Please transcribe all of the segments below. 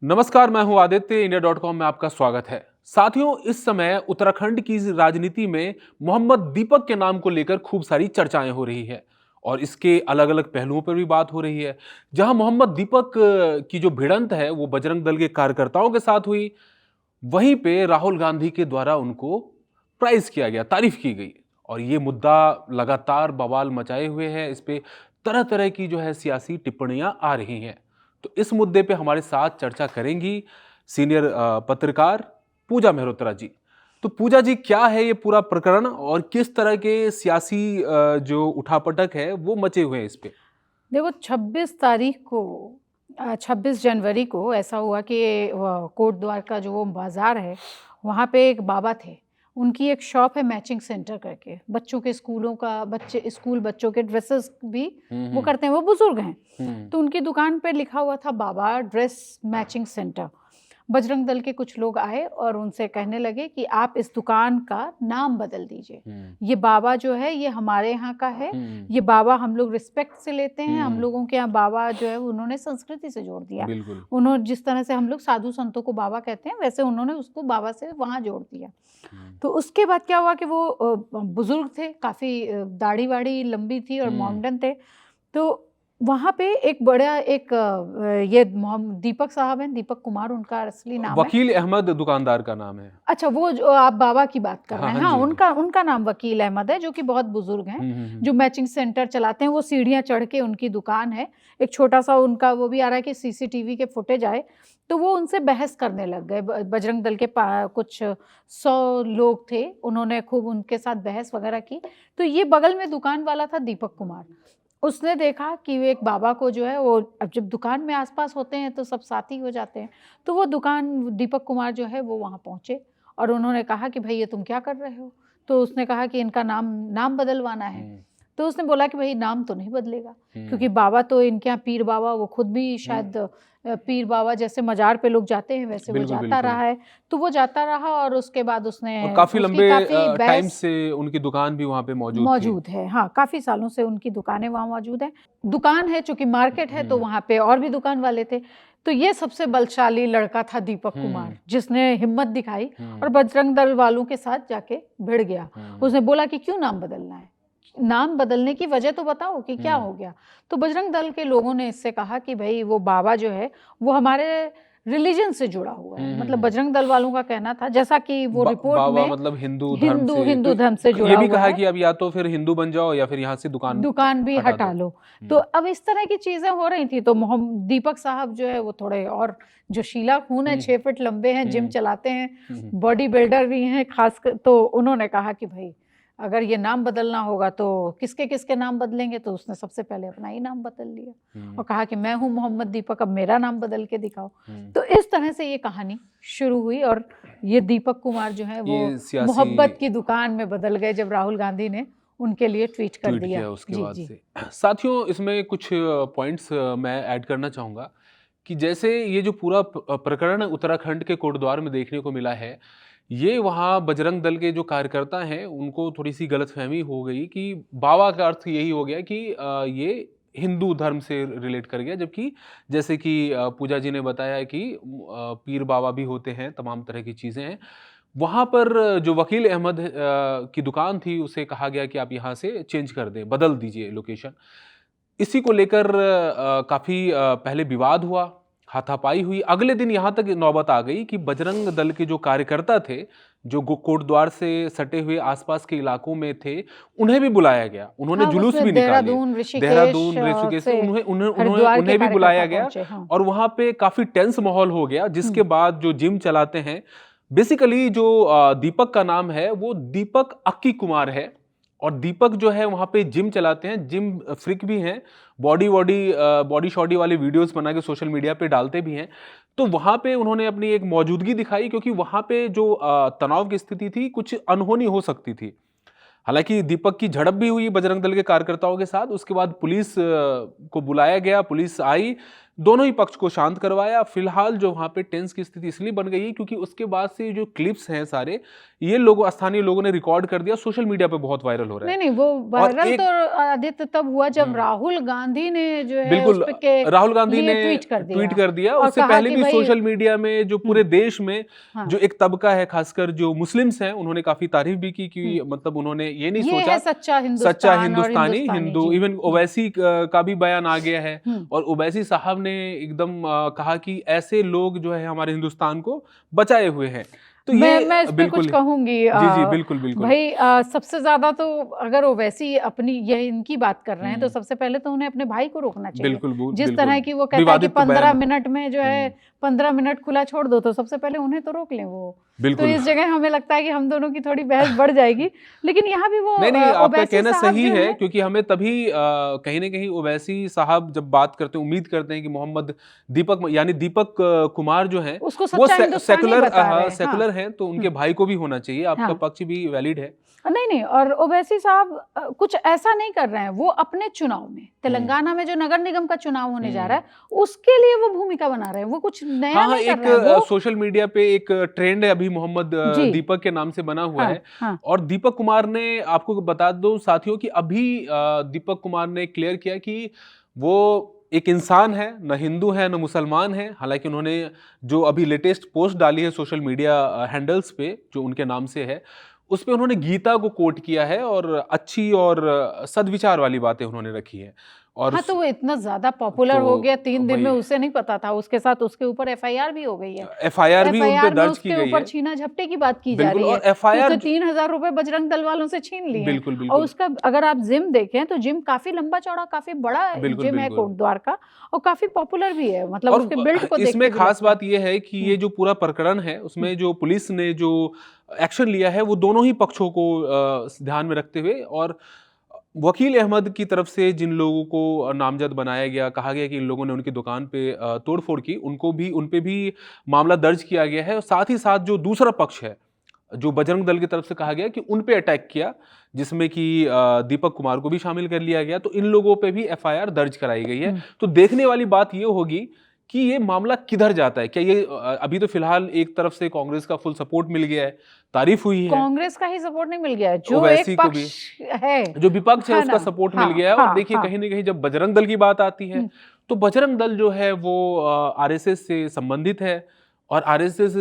नमस्कार, मैं हूं आदित्य। इंडिया.com में आपका स्वागत है। साथियों, इस समय उत्तराखंड की राजनीति में मोहम्मद दीपक के नाम को लेकर खूब सारी चर्चाएं हो रही है और इसके अलग अलग पहलुओं पर भी बात हो रही है। जहां मोहम्मद दीपक की जो भिड़ंत है वो बजरंग दल के कार्यकर्ताओं के साथ हुई, वहीं पे राहुल गांधी के द्वारा उनको प्राइज किया गया, तारीफ की गई और ये मुद्दा लगातार बवाल मचाए हुए है। इस पे तरह तरह की जो है सियासी टिप्पणियां आ रही हैं। तो इस मुद्दे पे हमारे साथ चर्चा करेंगी सीनियर पत्रकार पूजा मेहरोत्रा जी। तो पूजा जी, क्या है ये पूरा प्रकरण और किस तरह के सियासी जो उठापटक है वो मचे हुए हैं इस पे? देखो 26 तारीख को 26 जनवरी को ऐसा हुआ कि कोट द्वार का जो वो बाज़ार है वहाँ पे एक बाबा थे। उनकी एक शॉप है मैचिंग सेंटर करके, बच्चों के स्कूलों का स्कूल बच्चों के ड्रेसेस भी वो करते हैं, वो बुजुर्ग हैं। तो उनकी दुकान पे लिखा हुआ था बाबा dress matching centre. Bajrang Dal के कुछ लोग आए और उनसे कहने लगे कि आप इस दुकान का नाम बदल दीजिए, ये बाबा जो है ये हमारे यहाँ का है, ये बाबा हम लोग रिस्पेक्ट से लेते हैं, हम लोगों के यहाँ बाबा जो है उन्होंने संस्कृति से जोड़ दिया। उन्होंने जिस तरह से हम लोग साधु संतों को बाबा कहते हैं वैसे उन्होंने उसको बाबा से वहाँ जोड़ दिया। तो उसके बाद क्या हुआ कि वो बुजुर्ग थे, काफ़ी दाढ़ी वाड़ी लंबी थी और मॉडर्न थे। तो वहाँ पे एक बड़ा ये दीपक साहब हैं, दीपक कुमार उनका असली नाम है। वकील अहमद दुकानदार का नाम है। अच्छा, वो जो आप बाबा की बात कर रहे हैं, हाँ, उनका नाम वकील अहमद है, जो कि बहुत बुजुर्ग हैं, जो मैचिंग सेंटर चलाते हैं। वो सीढ़ियाँ चढ़ के उनकी दुकान है, एक छोटा सा उनका वो भी आ रहा है कि सीसीटीवी के फुटेज आए। तो वो उनसे बहस करने लग गए। बजरंग दल के कुछ 100 लोग थे, उन्होंने खूब उनके साथ बहस वगैरह की। तो ये बगल में दुकान वाला था दीपक कुमार, उसने देखा कि वो एक बाबा को जो है वो, अब जब दुकान में आसपास होते हैं तो सब साथी हो जाते हैं। तो वो दीपक कुमार जो है वो वहाँ पहुँचे और उन्होंने कहा कि भाई ये तुम क्या कर रहे हो? तो उसने कहा कि इनका नाम बदलवाना है। तो उसने बोला कि भाई नाम तो नहीं बदलेगा, क्योंकि बाबा तो इनके यहाँ पीर बाबा, वो खुद भी शायद पीर बाबा जैसे मजार पे लोग जाते हैं वैसे वो जाता रहा है। तो वो जाता रहा और उसके बाद उसने काफी लंबे टाइम से उनकी दुकान भी वहाँ पे मौजूद है। हाँ, काफी सालों से उनकी दुकानें वहाँ मौजूद है। दुकान है, चूंकि मार्केट है तो वहाँ पे और भी दुकान वाले थे। तो ये सबसे बलशाली लड़का था दीपक कुमार, जिसने हिम्मत दिखाई और बजरंग दल वालों के साथ जाके भिड़ गया। उसने बोला कि क्यों नाम बदलना है, नाम बदलने की वजह तो बताओ कि क्या हो गया। तो बजरंग दल के लोगों ने इससे कहा कि भाई वो बाबा जो है वो हमारे रिलीजन से जुड़ा हुआ है। मतलब बजरंग दल वालों का कहना था, जैसा कि वो रिपोर्ट में मतलब हिंदू धर्म से जुड़ा ये भी हुआ कहा है कि अब या तो फिर हिंदू बन जाओ या फिर यहाँ से दुकान भी हटा लो। तो अब इस तरह की चीजें हो रही थी। तो दीपक साहब जो है वो थोड़े और जोशीला खून है, 6 फीट लंबे हैं, जिम चलाते हैं, बॉडी बिल्डर भी हैं खासकर। तो उन्होंने कहा कि भाई अगर ये नाम बदलना होगा तो किसके किसके नाम बदलेंगे। तो उसने सबसे पहले अपना ही नाम बदल लिया और कहा कि मैं हूँ मोहम्मद दीपक, अब मेरा नाम बदल के दिखाओ। तो इस तरह से ये कहानी शुरू हुई और ये दीपक कुमार जो है वो मोहब्बत की दुकान में बदल गए जब राहुल गांधी ने उनके लिए ट्वीट कर दिया उसके बाद से। साथियों, इसमें कुछ पॉइंट्स मैं ऐड करना चाहूँगा कि जैसे ये जो पूरा प्रकरण उत्तराखंड के कोटद्वार में देखने को मिला है, ये वहाँ बजरंग दल के जो कार्यकर्ता हैं उनको थोड़ी सी गलतफहमी हो गई कि बाबा का अर्थ यही हो गया कि ये हिंदू धर्म से रिलेट कर गया, जबकि जैसे कि पूजा जी ने बताया कि पीर बाबा भी होते हैं, तमाम तरह की चीज़ें हैं। वहाँ पर जो वकील अहमद की दुकान थी उसे कहा गया कि आप यहाँ से चेंज कर दें, बदल दीजिए लोकेशन। इसी को लेकर काफ़ी पहले विवाद हुआ, हाथापाई हुई। अगले दिन यहाँ तक नौबत आ गई कि बजरंग दल के जो कार्यकर्ता थे, जो कोटद्वार से सटे हुए आसपास के इलाकों में थे, उन्हें भी बुलाया गया। उन्होंने जुलूस भी निकाले, देहरादून, ऋषिकेश से उन्हें भी बुलाया गया और वहाँ पे काफ़ी टेंस माहौल हो गया। जिसके बाद जो जिम चलाते हैं, बेसिकली जो दीपक का नाम है वो दीपक अक्की कुमार है और दीपक जो है वहाँ पे जिम चलाते हैं, जिम फ्रिक भी हैं, बॉडी शॉडी वाले वीडियोस बना के सोशल मीडिया पे डालते भी हैं। तो वहाँ पे उन्होंने अपनी एक मौजूदगी दिखाई, क्योंकि वहाँ पे जो तनाव की स्थिति थी कुछ अनहोनी हो सकती थी। हालांकि दीपक की झड़प भी हुई बजरंग दल के कार्यकर्ताओं के साथ। उसके बाद पुलिस को बुलाया गया, पुलिस आई, दोनों ही पक्ष को शांत करवाया। फिलहाल जो वहाँ पे टेंस की स्थिति इसलिए बन गई है क्योंकि उसके बाद से जो क्लिप्स हैं सारे, ये लोगों स्थानीय लोगों ने रिकॉर्ड कर दिया, सोशल मीडिया पे बहुत वायरल हो रहा है। नहीं वो और वायरल एक तो आदित्य तब हुआ जब हम्म, राहुल गांधी ने जो है बिल्कुल, उस पे के राहुल गांधी लिए ने ट्वीट ट्वीट कर दिया। और उससे कहा पहले कि भी भाई सोशल मीडिया में जो पूरे देश में हाँ जो एक तबका है, खासकर जो मुस्लिम्स हैं, उन्होंने काफी तारीफ भी की कि मतलब उन्होंने ये नहीं ये है सोचा, सच्चा सच्चा हिंदुस्तान और हिंदुस्तानी हिंदुस्तानी हिंदू। जी इवन जी ओवैसी का भी बयान आ गया है, हम्म और ओवैसी साहब ने एकदम कहा कि ऐसे लोग जो है हमारे हिंदुस्तान को बचाए हुए हैं। तो मैं ये इस पे कुछ बिल्कुल, कहूंगी जी जी, बिल्कुल बिल्कुल। भाई सबसे ज्यादा तो अगर ओवैसी अपनी ये इनकी बात कर रहे हैं तो हम्म, सबसे पहले तो उन्हें अपने भाई को रोकना चाहिए। बिल्कुल जिस तरह बिल्कुल, की वो कहता है कि विवादित 15 बयान। मिनट में जो है 15 मिनट खुला छोड़ दो, तो सबसे पहले उन्हें तो रोक लें वो। तो बिल्कुल, इस जगह हमें लगता है कि हम दोनों की थोड़ी बहस बढ़ जाएगी, लेकिन यहाँ भी वो नहीं नहीं, आपका ओवैसी कहना साहब सही जो है, है क्योंकि हमें तभी कहीं ना कहीं ओवैसी साहब जब बात करते हैं, उम्मीद करते हैं कि मोहम्मद दीपक यानी दीपक कुमार जो हैं उसको वो सच्चा हिंदुस्तानी सेकुलर बता रहे हैं। सेकुलर हैं, तो उनके हम्म, भाई को भी होना चाहिए। आपका हाँ पक्ष भी वैलिड है। नहीं नहीं, और ओवैसी साहब कुछ ऐसा नहीं कर रहे हैं। वो अपने चुनाव में तेलंगाना में जो नगर निगम का चुनाव होने जा रहा हम्म, है उसके लिए वो भूमिका बना रहे हैं। वो कुछ नया हाँ हाँ, नहीं कर एक रहे हैं वो। सोशल मीडिया पे एक ट्रेंड है अभी मोहम्मद जी दीपक के नाम से बना हुआ हाँ है। हाँ और दीपक कुमार ने, आपको बता दो साथियों कि अभी दीपक कुमार ने क्लियर किया कि वो एक इंसान है, न हिंदू है न मुसलमान है। हालांकि उन्होंने जो अभी लेटेस्ट पोस्ट डाली है सोशल मीडिया हैंडल्स पे जो उनके नाम से है, उस पे उन्होंने गीता को कोट किया है और अच्छी और सद्विचार वाली बातें उन्होंने रखी है। और हाँ, तो वो इतना ज्यादा पॉपुलर हो तो गया 3 दिन में, वही उसे नहीं पता था। उसके साथ उसके ऊपर एफआईआर भी हो गई है। एफआईआर भी उन पे एफआईआर में दर्ज की उसके गई ऊपर है। छीना झपटे की बात की जा बिल्कुल, रही है और कि एफआईआर उसने 3,000 रुपए बजरंग दल वालों से छीन लिए हैं। बिल्कुल और बिल्कुल उसका अगर आप जिम देखें तो जिम काफी लंबा चौड़ा, काफी बड़ा बिल्कुल जिम है बिल्कुल। कोटद्वार का, और काफी पॉपुलर भी है। मतलब और उसके बिल्ड को देख इसमें के भी खास लगता है। बात यह है कि ये हम्म, जो पूरा प्रकरण है हम्म, उसमें जो पुलिस ने जो एक्शन लिया है वो दोनों ही पक्षों को ध्यान में रखते हुए, और वकील अहमद की तरफ से जिन लोगों को नामजद बनाया गया, कहा गया कि इन लोगों ने उनकी दुकान पे तोड़फोड़ की, उनको भी, उन पे भी मामला दर्ज किया गया है। और साथ ही साथ जो दूसरा पक्ष है, जो बजरंग दल की तरफ से कहा गया कि उन पे अटैक किया, जिसमें कि दीपक कुमार को भी शामिल कर लिया गया, तो इन लोगों पे भी एफआईआर दर्ज कराई गई है। हम्म। तो देखने वाली बात ये होगी कि ये मामला किधर जाता है। क्या ये अभी तो फिलहाल एक तरफ से कांग्रेस का फुल सपोर्ट मिल गया है, तारीफ हुई है, कांग्रेस का ही सपोर्ट नहीं मिल गया है, जो ओवैसी एक को भी, पक्ष है जो विपक्ष है है उसका ना। सपोर्ट मिल हाँ गया है। और हाँ देखिए हाँ कहीं ना कहीं जब बजरंग दल की बात आती है, हम्म, तो बजरंग दल जो है वो आरएसएस से संबंधित है, और आरएसएस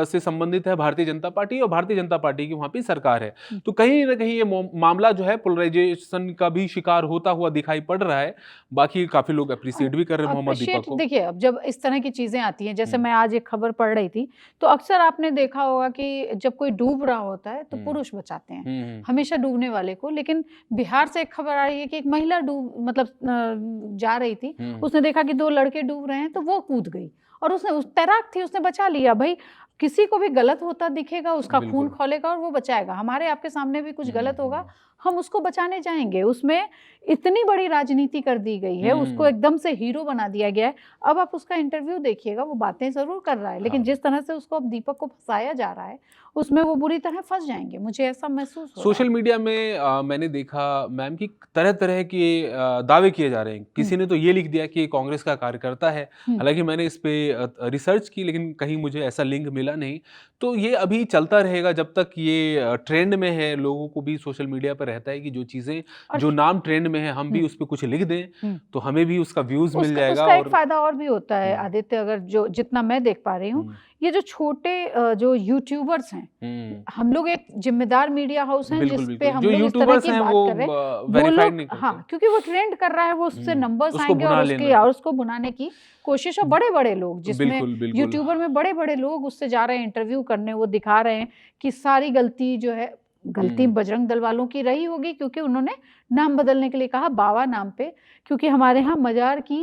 से संबंधित है भारतीय जनता पार्टी, और भारतीय जनता पार्टी की वहां पे सरकार है। हम्म। तो कहीं ना कहीं ये मामला जो है पोलराइजेशन का भी शिकार होता हुआ दिखाई पड़ रहा है। बाकी काफी लोग अप्रिशिएट भी कर रहे हैं मोहम्मद अप्रिशिएट दीपक को। देखिए, अब जब इस तरह की चीजें आती हैं, जैसे हम्म, मैं आज एक खबर पढ़ रही थी, तो अक्सर आपने देखा होगा कि जब कोई डूब रहा होता है तो हम्म, पुरुष बचाते हैं हम्म, हमेशा डूबने वाले को। लेकिन बिहार से एक खबर आ रही है कि एक महिला डूब मतलब जा रही थी, हम्म, उसने देखा कि 2 लड़के डूब रहे हैं तो वो कूद गई, और उसने, उस तैराक थी, उसने बचा लिया। भाई किसी को भी गलत होता दिखेगा, उसका खून बिल्कुल, खौलेगा और वो बचाएगा। हमारे आपके सामने भी कुछ गलत होगा, हम्म, हम उसको बचाने जाएंगे। उसमें इतनी बड़ी राजनीति कर दी गई है, उसको एकदम से हीरो बना दिया गया है। अब आप उसका इंटरव्यू देखिएगा, वो बातें जरूर कर रहा है, लेकिन हाँ। जिस तरह से उसको अब दीपक को फंसाया जा रहा है उसमें वो बुरी तरह फंस जाएंगे, मुझे ऐसा महसूस हो रहा सोशल है। मीडिया में मैंने देखा मैम कि तरह तरह के दावे किए जा रहे हैं। किसी ने तो ये लिख दिया कि ये कांग्रेस का कार्यकर्ता है। हम्म, हालांकि मैंने इस पे रिसर्च की, लेकिन कहीं मुझे ऐसा लिंक मिला नहीं। तो ये अभी चलता रहेगा जब तक ये ट्रेंड में है। लोगों को भी सोशल मीडिया पर रहता है कि जो चीज़ें, और जो नाम ट्रेंड में है, हम भी हम्म, उस पर कुछ लिख दें हम्म। तो हमें भी उसका व्यूज़ मिल उसका जाएगा। उसका एक और फायदा और भी होता है हम्म, आदित्य, अगर जो जितना मैं देख पा रही हूँ, हम्म, ये जो छोटे जो यूट्यूबर्स हैं, हम्म, हम लोग एक जिम्मेदार मीडिया हाउस हैं बिल्कुल जिस पे बिल्कुल, हम जो लोग इस तरह यूट्यूबर्स की हैं बात वो कर रहे हैं। वो वेरीफाइड लोग नहीं करते। हाँ, क्योंकि वो ट्रेंड कर रहा है, वो उससे नंबर्स उसको आएंगे और भुना उसकी लेना। और उसको भुनाने की कोशिश। और बड़े बड़े लोग, जिसमें बिल्कुल बिल्कुल। यूट्यूबर में बड़े बड़े लोग उससे जा रहे हैं इंटरव्यू करने, वो दिखा रहे हैं कि सारी गलती जो है, गलती बजरंग दल वालों की रही होगी क्योंकि उन्होंने नाम बदलने के लिए कहा बाबा नाम पे, क्योंकि हमारे यहाँ मजार की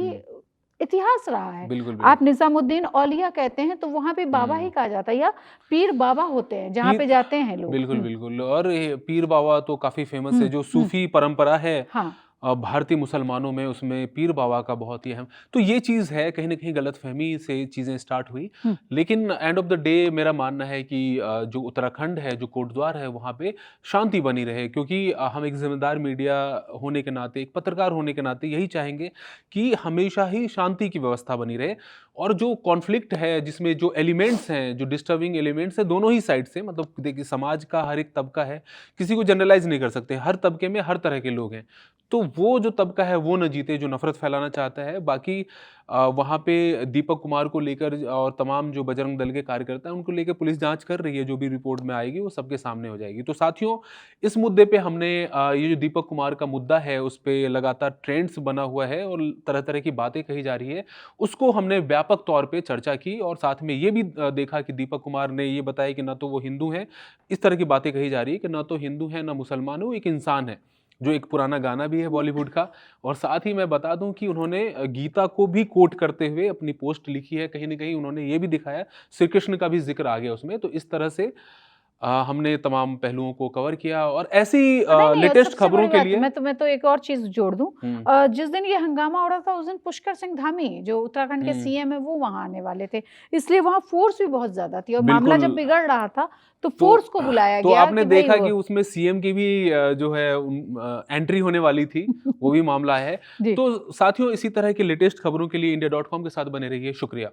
इतिहास रहा है। बिल्कुल बिल्कुल। आप निजामुद्दीन औलिया कहते हैं तो वहां पे बाबा ही कहा जाता है, या पीर बाबा होते हैं जहाँ पीर, पे जाते हैं लोग। बिल्कुल बिल्कुल। और ये पीर बाबा तो काफी फेमस है, जो हम्म, सूफी परंपरा है। हाँ भारतीय मुसलमानों में उसमें पीर बाबा का बहुत ही अहम, तो ये चीज़ है, कहीं न कहीं गलतफ़हमी से चीज़ें स्टार्ट हुई। हुँ। लेकिन एंड ऑफ द डे मेरा मानना है कि जो उत्तराखंड है, जो कोटद्वार है, वहाँ पे शांति बनी रहे, क्योंकि हम एक ज़िम्मेदार मीडिया होने के नाते, एक पत्रकार होने के नाते यही चाहेंगे कि हमेशा ही शांति की व्यवस्था बनी रहे। और जो कॉन्फ्लिक्ट है, जिसमें जो एलिमेंट्स हैं, जो डिस्टर्बिंग एलिमेंट्स हैं, दोनों ही साइड से, मतलब देखिए समाज का हर एक तबका है, किसी को जनरलाइज़ नहीं कर सकते, हर तबके में हर तरह के लोग हैं। तो वो जो तबका है वो ना जीते जो नफ़रत फैलाना चाहता है। बाकी वहाँ पे दीपक कुमार को लेकर और तमाम जो बजरंग दल के कार्यकर्ता हैं, उनको लेके पुलिस जाँच कर रही है, जो भी रिपोर्ट में आएगी वो सबके सामने हो जाएगी। तो साथियों, इस मुद्दे पे हमने ये जो दीपक कुमार का मुद्दा है, उस पे लगातार ट्रेंड्स बना हुआ है और तरह-तरह की बातें कही जा रही है। उसको हमने व्यापक तौर पे चर्चा की और साथ में ये भी देखा कि दीपक कुमार ने ये बताया कि ना तो वो हिंदू हैं, इस तरह की बातें कही जा रही है कि ना तो हिंदू हैं, ना मुसलमान है, वो एक इंसान है। जो एक पुराना गाना भी है बॉलीवुड का। और साथ ही मैं बता दूँ कि उन्होंने गीता को भी कोट करते हुए अपनी पोस्ट लिखी है। कहीं न कहीं उन्होंने ये भी दिखाया, श्री कृष्ण का भी ज़िक्र आ गया उसमें। तो इस तरह से हमने तमाम पहलुओं को कवर किया और ऐसी नहीं, नहीं, और लेटेस्ट सबसे खबरों बड़ी के बात, लिए। मैं तो एक और चीज़ जोड़ दूँ। हुँ, जिस दिन ये हंगामा हो रहा था, उस दिन पुष्कर सिंह धामी, जो उत्तराखंड के हुँ, सीएम हैं, वो वहाँ आने वाले थे। इसलिए वहाँ फ़ोर्स भी बहुत ज़्यादा थी और मामला बिल्कुल। जब बिगड़ रहा था, तो तो फ़ोर्स को बुलाया तो गया आपने कि भई देखा वो कि उसमें सीएम की भी जो है एंट्री होने वाली थी, वो भी मामला है। जी। तो साथियों, इसी तरह की लेटेस्ट खबरों के लिए इंडिया डॉट कॉम के साथ बने रहिए। शुक्रिया।